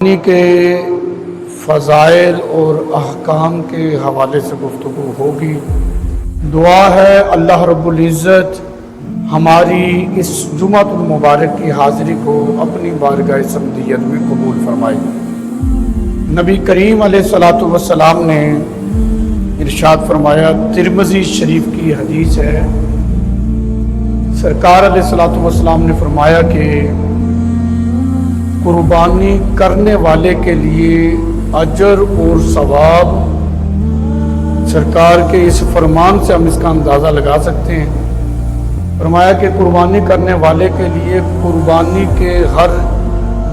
قربانی کے فضائل اور احکام کے حوالے سے گفتگو ہوگی۔ دعا ہے اللہ رب العزت ہماری اس جمعۃ المبارک کی حاضری کو اپنی بارگاہ صمدیت میں قبول فرمائے۔ نبی کریم علیہ الصلاۃ والسلام نے ارشاد فرمایا، ترمذی شریف کی حدیث ہے، سرکار علیہ الصلاۃ والسلام نے فرمایا کہ قربانی کرنے والے کے لیے اجر اور ثواب، سرکار کے اس فرمان سے ہم اس کا اندازہ لگا سکتے ہیں۔ فرمایا کہ قربانی کرنے والے کے لیے قربانی کے ہر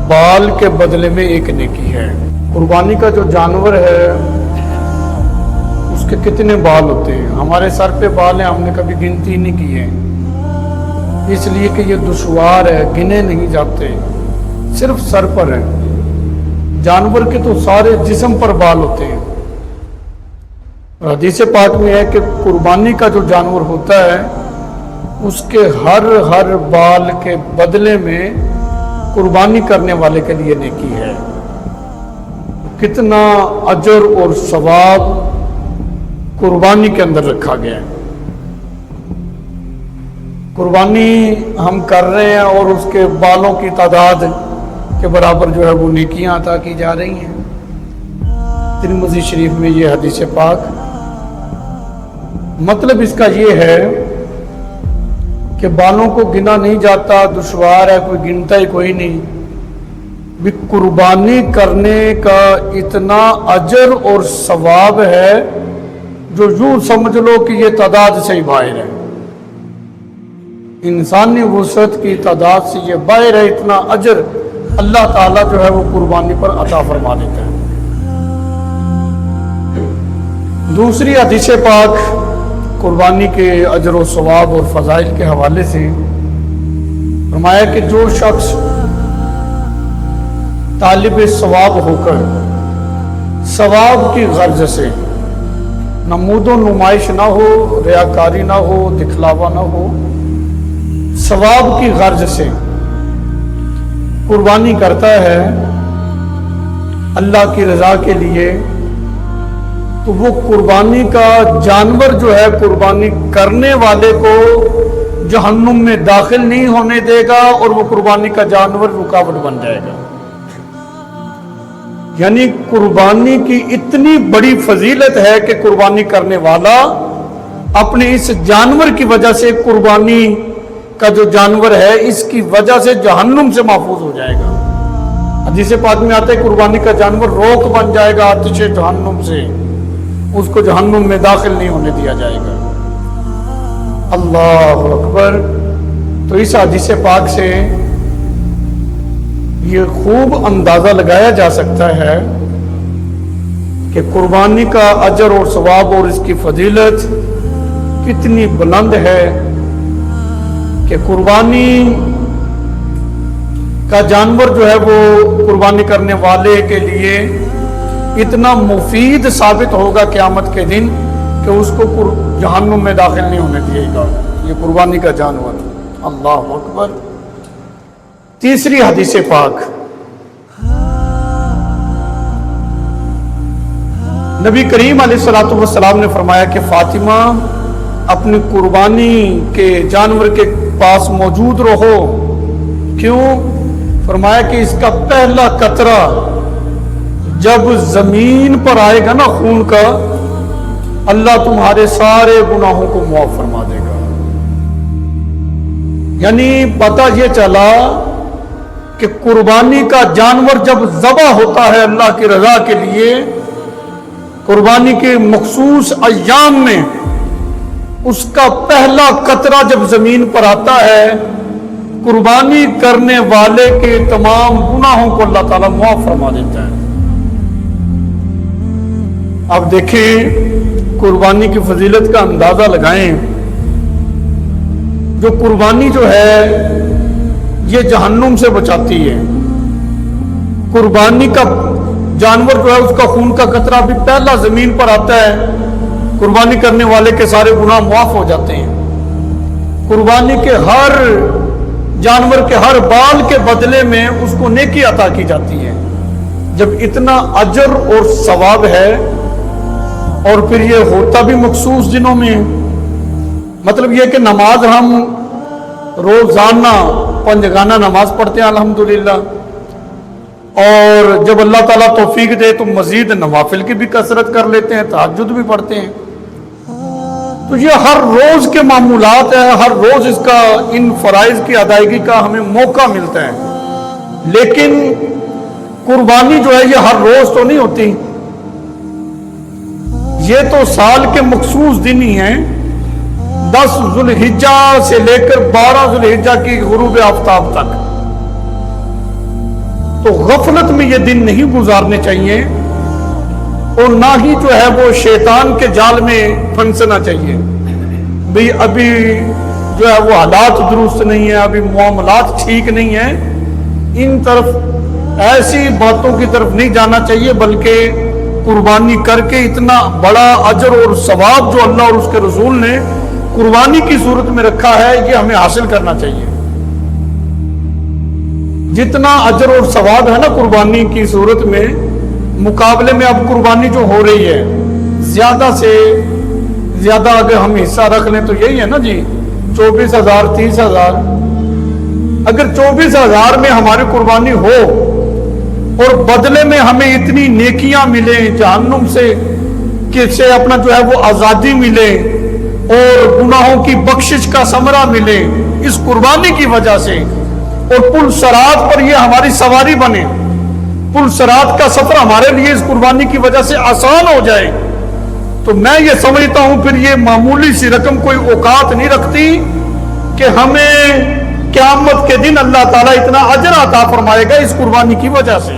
بال کے بدلے میں ایک نیکی ہے۔ قربانی کا جو جانور ہے اس کے کتنے بال ہوتے ہیں؟ ہمارے سر پہ بال ہیں، ہم نے کبھی گنتی نہیں کی ہے، اس لیے کہ یہ دشوار ہے، گنے نہیں جاتے، صرف سر پر ہے۔ جانور کے تو سارے جسم پر بال ہوتے ہیں۔ حدیث پاک میں ہے کہ قربانی کا جو جانور ہوتا ہے اس کے ہر بال کے بدلے میں قربانی کرنے والے کے لیے نیکی ہے۔ کتنا اجر اور ثواب قربانی کے اندر رکھا گیا ہے۔ قربانی ہم کر رہے ہیں اور اس کے بالوں کی تعداد کے برابر جو ہے وہ نیکیاں عطا کی جا رہی ہیں۔ ترمذی شریف میں یہ حدیث پاک، مطلب اس کا یہ ہے کہ بالوں کو گنا نہیں جاتا، دشوار ہے، کوئی گنتا ہی کوئی نہیں۔ بھی قربانی کرنے کا اتنا اجر اور ثواب ہے جو یوں سمجھ لو کہ یہ تعداد سے ہی باہر ہے، انسانی وسعت کی تعداد سے یہ باہر ہے۔ اتنا اجر اللہ تعالیٰ جو ہے وہ قربانی پر عطا فرما دیتا ہے۔ دوسری حدیث پاک قربانی کے اجر و ثواب اور فضائل کے حوالے سے فرمایا کہ جو شخص طالب ثواب ہو کر ثواب کی غرض سے، نمود و نمائش نہ ہو، ریاکاری نہ ہو، دکھلاوا نہ ہو، ثواب کی غرض سے قربانی کرتا ہے اللہ کی رضا کے لیے، تو وہ قربانی کا جانور جو ہے قربانی کرنے والے کو جہنم میں داخل نہیں ہونے دے گا اور وہ قربانی کا جانور رکاوٹ بن جائے گا۔ یعنی قربانی کی اتنی بڑی فضیلت ہے کہ قربانی کرنے والا اپنے اس جانور کی وجہ سے، قربانی کا جو جانور ہے اس کی وجہ سے جہنم سے محفوظ ہو جائے گا۔ حدیث پاک میں آتا ہے قربانی کا جانور روک بن جائے گا آتش جہنم سے، اس کو جہنم میں داخل نہیں ہونے دیا جائے گا۔ اللہ اکبر۔ تو اس حدیث پاک سے یہ خوب اندازہ لگایا جا سکتا ہے کہ قربانی کا اجر اور ثواب اور اس کی فضیلت کتنی بلند ہے کہ قربانی کا جانور جو ہے وہ قربانی کرنے والے کے لیے اتنا مفید ثابت ہوگا قیامت کے دن کہ اس کو جہنم میں داخل نہیں ہونے دے گا یہ قربانی کا جانور۔ اللہ اکبر۔ تیسری حدیث پاک، نبی کریم علیہ الصلوۃ والسلام نے فرمایا کہ فاطمہ اپنی قربانی کے جانور کے پاس موجود رہو۔ کیوں؟ فرمایا کہ اس کا پہلا قطرہ جب زمین پر آئے گا نا خون کا، اللہ تمہارے سارے گناہوں کو معاف فرما دے گا۔ یعنی پتہ یہ چلا کہ قربانی کا جانور جب ذبح ہوتا ہے اللہ کی رضا کے لیے، قربانی کے مخصوص ایام میں اس کا پہلا قطرہ جب زمین پر آتا ہے، قربانی کرنے والے کے تمام گناہوں کو اللہ تعالیٰ معاف فرما دیتا ہے۔ اب دیکھیں قربانی کی فضیلت کا اندازہ لگائیں۔ جو قربانی جو ہے یہ جہنم سے بچاتی ہے۔ قربانی کا جانور جو ہے اس کا خون کا قطرہ بھی پہلا زمین پر آتا ہے، قربانی کرنے والے کے سارے گناہ معاف ہو جاتے ہیں۔ قربانی کے ہر جانور کے ہر بال کے بدلے میں اس کو نیکی عطا کی جاتی ہے۔ جب اتنا اجر اور ثواب ہے اور پھر یہ ہوتا بھی مخصوص دنوں میں ہے، مطلب یہ کہ نماز ہم روزانہ پنجگانہ نماز پڑھتے ہیں الحمدللہ، اور جب اللہ تعالیٰ توفیق دے تو مزید نوافل کی بھی کثرت کر لیتے ہیں، تہجد بھی پڑھتے ہیں۔ تو یہ ہر روز کے معمولات ہیں، ہر روز اس کا ان فرائض کی ادائیگی کا ہمیں موقع ملتا ہے، لیکن قربانی جو ہے یہ ہر روز تو نہیں ہوتی، یہ تو سال کے مخصوص دن ہی ہیں، 10 ذوالحجہ سے لے کر 12 ذوالحجہ کی غروب آفتاب تک۔ تو غفلت میں یہ دن نہیں گزارنے چاہیے، اور نہ ہی جو ہے وہ شیطان کے جال میں پھنسنا چاہیے، بھئی ابھی جو ہے وہ حالات درست نہیں ہیں، ابھی معاملات ٹھیک نہیں ہیں، ان طرف ایسی باتوں کی طرف نہیں جانا چاہیے، بلکہ قربانی کر کے اتنا بڑا اجر اور ثواب جو اللہ اور اس کے رسول نے قربانی کی صورت میں رکھا ہے، یہ ہمیں حاصل کرنا چاہیے۔ جتنا اجر اور ثواب ہے نا قربانی کی صورت میں، مقابلے میں اب قربانی جو ہو رہی ہے زیادہ سے زیادہ اگر ہم حصہ رکھ لیں تو یہی ہے نا جی 24,000 30,000۔ اگر 24,000 میں ہماری قربانی ہو اور بدلے میں ہمیں اتنی نیکیاں ملیں جہنم سے کہ سے اپنا جو ہے وہ آزادی ملے اور گناہوں کی بخشش کا ثمرہ ملے اس قربانی کی وجہ سے، اور پل صراط پر یہ ہماری سواری بنے، پل صراط کا سفر ہمارے لیے اس قربانی کی وجہ سے آسان ہو جائے، تو میں یہ سمجھتا ہوں پھر یہ معمولی سی رقم کوئی اوقات نہیں رکھتی کہ ہمیں قیامت کے دن اللہ تعالیٰ اتنا اجر عطا فرمائے گا اس قربانی کی وجہ سے۔